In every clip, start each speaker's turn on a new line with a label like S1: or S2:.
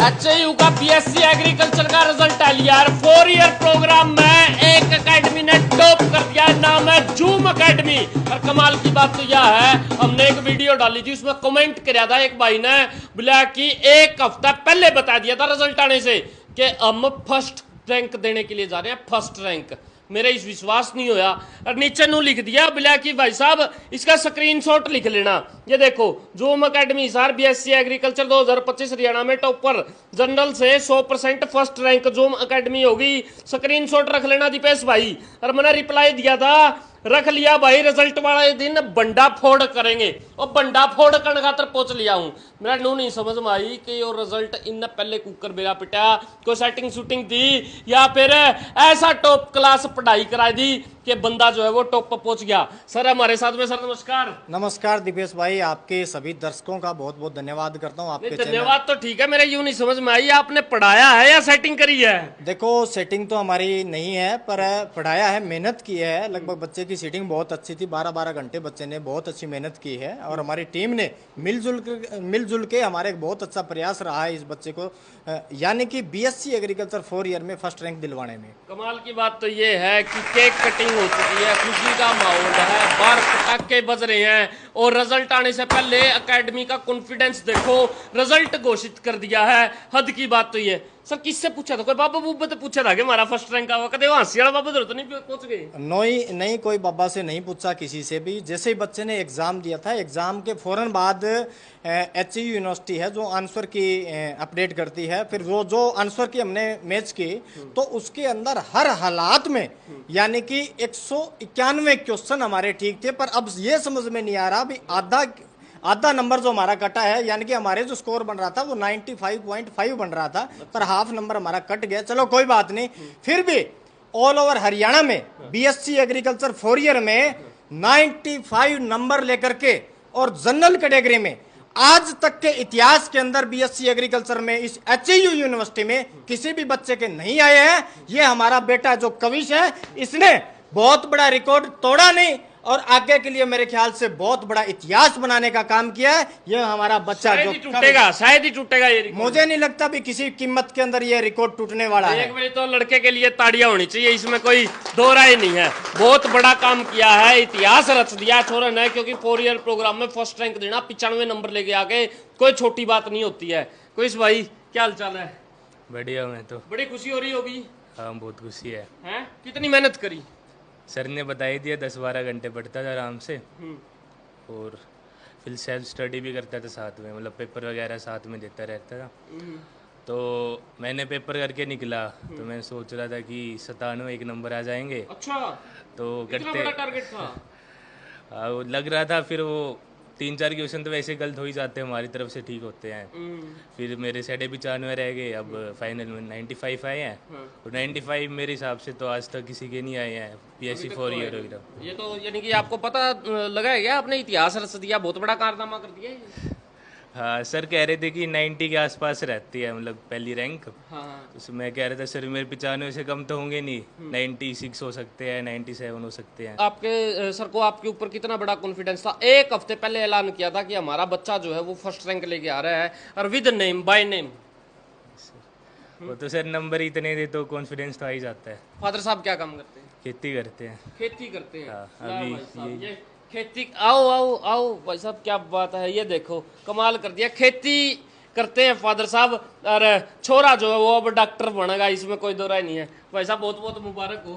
S1: HU का BSc agriculture का result आ लिया यार। 4 ईयर प्रोग्राम में एक एकेडमी ने टॉप कर दिया, नाम है जूम एकेडमी। और कमाल की बात तो यह है, हमने एक वीडियो डाली थी, उसमें कमेंट किया था एक भाई ने, बोला कि एक हफ्ता पहले बता दिया था रिजल्ट आने से कि हम फर्स्ट रैंक देने के लिए जा रहे हैं, फर्स्ट रैंक। मेरे इस विश्वास नहीं होया और नीचे नू लिख दिया बोला कि भाई साहब इसका स्क्रीनशॉट लिख लेना। ये देखो zoom academy sir BSc agriculture 2025 Haryana में टॉपर, जनरल से 100% फर्स्ट रैंक जूम एकेडमी होगी। स्क्रीनशॉट रख लेना दीपेश भाई। और मैंने रिप्लाई दिया था, रख लिया भाई, रिजल्ट वाले दिन बंडा फोड़ करेंगे। और बंडा फोड़ करने खातर पहुंच लिया हूं। मेरा नू नहीं समझ में आई कि ये रिजल्ट इन पहले कुकर बेरा पिटा, कोई सेटिंग शूटिंग थी या फिर ऐसा टॉप क्लास पढ़ाई करा दी कि बंदा जो है वो टॉप पर पहुंच गया। सर हमारे साथ में, सर नमस्कार।
S2: नमस्कार दीपेश भाई, आपके सभी दर्शकों का बहुत बहुत धन्यवाद करता हूं। आपके
S1: धन्यवाद तो ठीक है, मेरे यूं नहीं समझ में आई आपने पढ़ाया है या सेटिंग करी है?
S2: देखो सेटिंग तो हमारी नहीं है, पर पढ़ाया है, मेहनत की है। लगभग बच्चे की सीटिंग बहुत अच्छी थी, 12-12 घंटे बच्चे ने बहुत अच्छी मेहनत की है। और हमारी टीम ने मिलजुल के हमारे एक बहुत अच्छा प्रयास रहा है इस बच्चे को, यानी कि बीएससी एग्रीकल्चर 4 ईयर में फर्स्ट रैंक दिलवाने में।
S1: कमाल की बात तो ये है कि केक कटिंग हो चुकी है, खुशी का माहौल है, बाहर पटाखे बज रहे हैं। और रिजल्ट आने से पहले एकेडमी का कॉन्फिडेंस देखो, रिजल्ट घोषित कर दिया है। हद की बात तो ये। सर किससे पूछा था? कोई बाबा बूबा तो पूछा था कि हमारा फर्स्ट रैंक हुआ? कदे हंसी वाला बाबा तो नहीं पहुंच गए?
S2: नहीं, कोई बाबा से नहीं पूछा, किसी से भी। जैसे ही बच्चे ने एग्जाम दिया था, एग्जाम के फौरन बाद एचयू यूनिवर्सिटी है जो आंसर की अपडेट करती है, फिर वो जो आंसर की हमने मैच की तो उसके अंदर हर हालात में यानी कि 191 क्वेश्चन हमारे ठीक थे। पर अब ये समझ में नहीं आ रहा भी आधा नंबर जो हमारा कटा है, यानी कि हमारे जो स्कोर बन रहा था वो 95.5 बन रहा था, पर हाफ नंबर हमारा कट गया। चलो कोई बात नहीं, फिर भी ऑल ओवर हरियाणा में बीएससी एग्रीकल्चर 4 ईयर में 95 नंबर लेकर के और जनरल कैटेगरी में आज तक के इतिहास के अंदर बीएससी एग्रीकल्चर में इस एचयू यूनिवर्सिटी में किसी भी बच्चे के नहीं आए हैं। ये हमारा बेटा जो कविश है, इसने बहुत बड़ा रिकॉर्ड तोड़ा नहीं और आगे के लिए मेरे ख्याल से बहुत बड़ा इतिहास बनाने का काम किया है। ये हमारा बच्चा जो
S1: शायद ही टूटेगा ये रिकॉर्ड।
S2: मुझे नहीं लगता भी किसी कीमत के अंदर ये रिकॉर्ड टूटने वाला है।
S1: एक बार तो लड़के के लिए ताड़ियां होनी चाहिए, इसमें कोई दो राय नहीं है। बहुत बड़ा काम किया है, इतिहास रच दिया छोरा ने, क्योंकि 4 ईयर प्रोग्राम में फर्स्ट रैंक देना, 95 नंबर लेके आके कोई छोटी बात नहीं होती है। कोई भाई क्या हाल चाल है?
S3: बढ़िया। मैं तो
S1: बड़ी खुशी हो रही होगी।
S3: हाँ बहुत खुशी है।
S1: हैं? कितनी मेहनत करी?
S3: सर ने बता ही दिया, 10-12 घंटे पढ़ता था आराम से और फिर सेल्फ स्टडी भी करता था साथ में, मतलब पेपर वगैरह साथ में देता रहता था। तो मैंने पेपर करके निकला तो मैं सोच रहा था कि 97 एक नंबर आ जाएंगे।
S1: अच्छा,
S3: तो
S1: इतना बड़ा टारगेट था?
S3: वो लग रहा था। फिर वो 3-4 क्वेश्चन तो वैसे गलत हो ही जाते हैं, हमारी तरफ से ठीक होते हैं। फिर मेरे 95 रह गए, अब फाइनल में 95 आए हैं। और 95 मेरे हिसाब से तो आज तक किसी के नहीं आए हैं बीएससी 4 ईयर वगैरह।
S1: ये तो यानी कि आपको पता लगा है क्या, आपने इतिहास रच दिया, बहुत बड़ा कारनामा कर दिया ये।
S3: हाँ सर कह रहे थे कि 90 के आसपास रहती है, मतलब पहली रैंक।
S1: हाँ।
S3: उसमें मैं कह रहा था सर मेरे 95 से कम तो होंगे नहीं, 96 हो सकते हैं, 97 हो सकते हैं।
S1: आपके सर को आपके ऊपर कितना बड़ा कॉन्फिडेंस था? एक हफ्ते पहले ऐलान किया था कि हमारा बच्चा जो है वो फर्स्ट रैंक लेके आ रहा है, और विद नेम बाय नेम।
S3: वो तो सर नंबर ही इतने दे तो कॉन्फिडेंस तो आ ही जाता है।
S1: फादर साहब क्या काम करते हैं?
S3: खेती करते हैं।
S1: खेती करते हैं।
S3: हाँ,
S1: ला
S3: अभी
S1: भाई साहब, ये खेती। आओ आओ आओ भाई साहब, क्या बात है, ये देखो कमाल कर दिया। खेती करते हैं फादर साहब, और छोरा जो है वो अब डॉक्टर बनेगा, इसमें कोई दो राय नहीं है। भाई साहब बहुत बहुत मुबारक हो।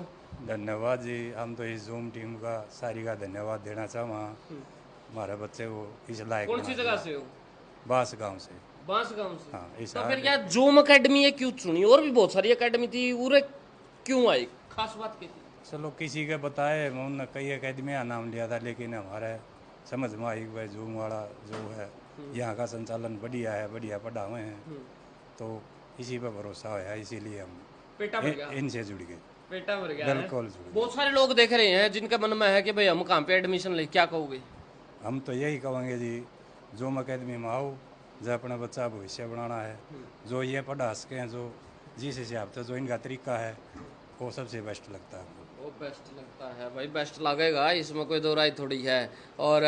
S4: धन्यवाद जी। हम तो इस जूम टीम का सारी का धन्यवाद देना चाहूँगा। हमारे बच्चे को इस लायक
S1: कौन सी जगह से हो?
S4: बांस गांव से।
S1: बांस गांव से?
S4: हाँ, इस
S1: तो फिर क्या जूम एकेडमी है क्यों चुनी? और भी बहुत सारी एकेडमी थी, उरे क्यों आई? खास बात क्या थी?
S4: चलो किसी के बताए, उन्होंने कई अकेडमियाँ नाम लिया था, लेकिन हमारे समझ में आई भाई जूम वाला जो है यहाँ का संचालन बढ़िया है, बढ़िया पढ़ाए हैं, तो इसी पर भरोसा है, इसीलिए हम
S1: पेटा भर गया।
S4: इनसे जुड़ गए।
S1: पेटा भर गया।
S4: बिल्कुल जुड़ गए।
S1: बहुत सारे लोग देख रहे हैं जिनके मन में है कि भाई हम कहाँ पे एडमिशन ले, क्या कहोगे?
S4: हम तो यही कहेंगे जी, जूम अकेडमी में आओ, जो अपना बच्चा भविष्य बनाना है, जो ये पढ़ा सकें, जो जिस हिसाब से जो इनका तरीका है वो सबसे बेस्ट लगता है।
S1: वो बेस्ट लगता है भाई, बेस्ट लगेगा, इसमें कोई दो राय थोड़ी है। और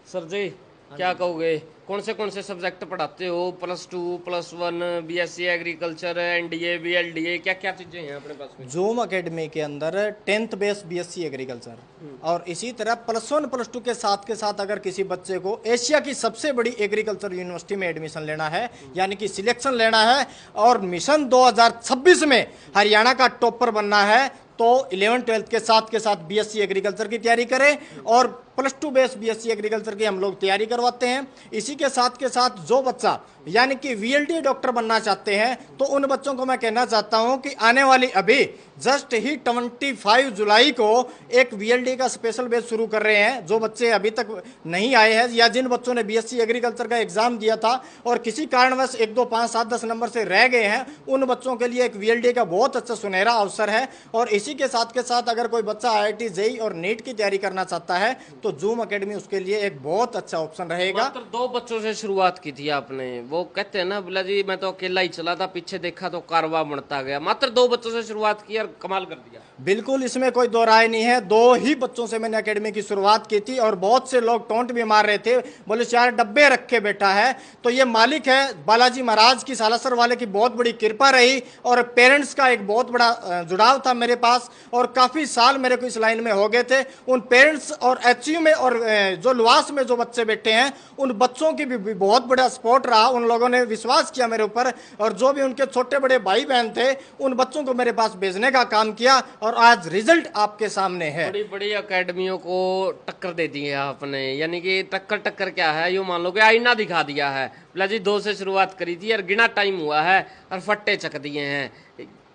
S1: सर जी क्या कहोगे, कौन से सब्जेक्ट पढ़ाते हो? +2 +1 BSc एग्रीकल्चर, NDA BLDA, क्या क्या चीजें हैं अपने पास में?
S2: जूम एकेडमी के अंदर 10th बेस BSc एग्रीकल्चर, और इसी तरह +1 +2 के साथ अगर किसी बच्चे को एशिया की सबसे बड़ी एग्रीकल्चर यूनिवर्सिटी में एडमिशन लेना है, यानी कि सिलेक्शन लेना है, और मिशन 2026 में हरियाणा का टॉपर बनना है, तो 11th-12th के साथ BSc एग्रीकल्चर की तैयारी करें, और +2 बेस BSc एग्रीकल्चर की हम लोग तैयारी करवाते हैं। इसी के साथ जो बच्चा यानी कि VLD डॉक्टर बनना चाहते हैं, तो उन बच्चों को मैं कहना चाहता हूं कि आने वाली अभी जस्ट ही 25 जुलाई को एक VLD का स्पेशल बैच शुरू कर रहे हैं। जो बच्चे अभी तक नहीं आए हैं, या जिन बच्चों ने BSc एग्रीकल्चर का एग्जाम दिया था और किसी कारणवश 1, 2, 5, 7, 10 नंबर से रह गए हैं, उन बच्चों के लिए एक VLD का बहुत अच्छा सुनहरा अवसर है। और इसी के साथ अगर कोई बच्चा IIT JEE और नीट की तैयारी करना चाहता है, तो जूम एकेडमी उसके लिए एक बहुत अच्छा ऑप्शन रहेगा।
S1: मात्र 2 बच्चों से शुरुआत की थी आपने, वो कहते हैं ना बोला जी मैं तो अकेला ही चला था, पीछे देखा तो कारवा बढ़ता गया। मात्र 2 बच्चों से शुरुआत की और कमाल कर दिया।
S2: बिल्कुल, इसमें कोई दो राय नहीं है। 2 ही बच्चों से मैंने एकेडमी की शुरुआत की थी, और बहुत से लोग टोंट भी मार रहे थे, बोले 4 डब्बे रखे बैठा है। तो ये मालिक है बालाजी महाराज की, सालासर वाले की बहुत बड़ी कृपा रही, और पेरेंट्स का एक बहुत बड़ा जुड़ाव था मेरे पास, और काफ़ी साल मेरे को इस लाइन में हो गए थे। उन पेरेंट्स और HU में और जो लुआस में जो बच्चे बैठे हैं, उन बच्चों की भी बहुत बड़ा सपोर्ट रहा। उन लोगों ने विश्वास किया मेरे ऊपर, और जो भी उनके छोटे बड़े भाई बहन थे, उन बच्चों को मेरे पास भेजने का काम किया, और आज रिजल्ट आपके सामने है।
S1: बड़ी बड़ी अकेडमियों को टक्कर दे दी है आपने, यानी कि टक्कर क्या है, यूं मान लो कि आईना दिखा दिया है। बोला जी 2 से शुरुआत करी थी और गिना टाइम हुआ है और फट्टे चक दिए हैं।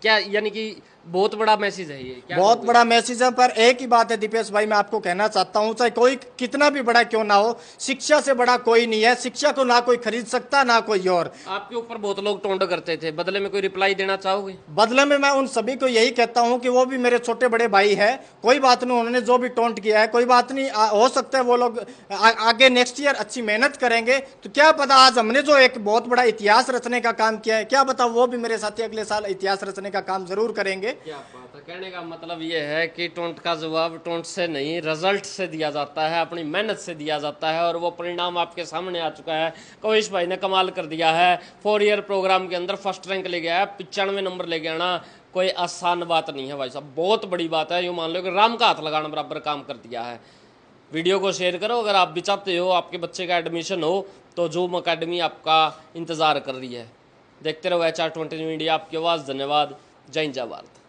S1: क्या यानी कि बहुत बड़ा मैसेज है ये?
S2: बहुत बड़ा मैसेज है, पर एक ही बात है दीपेश भाई, मैं आपको कहना चाहता हूं, चाहे कोई कितना भी बड़ा क्यों ना हो, शिक्षा से बड़ा कोई नहीं है। शिक्षा को ना कोई खरीद सकता, ना कोई और।
S1: आपके ऊपर बहुत लोग टोंट करते थे, बदले में कोई रिप्लाई देना चाहोगे?
S2: बदले में मैं उन सभी को यही कहता हूं कि वो भी मेरे छोटे बड़े भाई है। कोई बात नहीं, उन्होंने जो भी टोंट किया है, कोई बात नहीं, हो सकता है वो लोग आगे नेक्स्ट ईयर अच्छी मेहनत करेंगे, तो क्या पता आज हमने जो एक बहुत बड़ा इतिहास रचने का काम किया है, क्या पता वो भी मेरे साथी अगले साल इतिहास रचने का काम जरूर करेंगे।
S1: क्या बात है। कहने का मतलब ये है कि टोंट का जवाब टोंट से नहीं, रिजल्ट से दिया जाता है, अपनी मेहनत से दिया जाता है, और वो परिणाम आपके सामने आ चुका है। कविश भाई ने कमाल कर दिया है। 4 ईयर प्रोग्राम के अंदर फर्स्ट रैंक ले गया है, 95 नंबर ले गया ना, कोई आसान बात नहीं है भाई साहब, बहुत बड़ी बात है। यूँ मान लो कि राम का हाथ लगाना बराबर काम कर दिया है। वीडियो को शेयर करो, अगर आप भी चाहते हो आपके बच्चे का एडमिशन हो, तो जूम अकेडमी आपका इंतज़ार कर रही है। देखते रहो HR 20 मीडिया, आपकी आवाज़। धन्यवाद। जय हिंद जय भारत।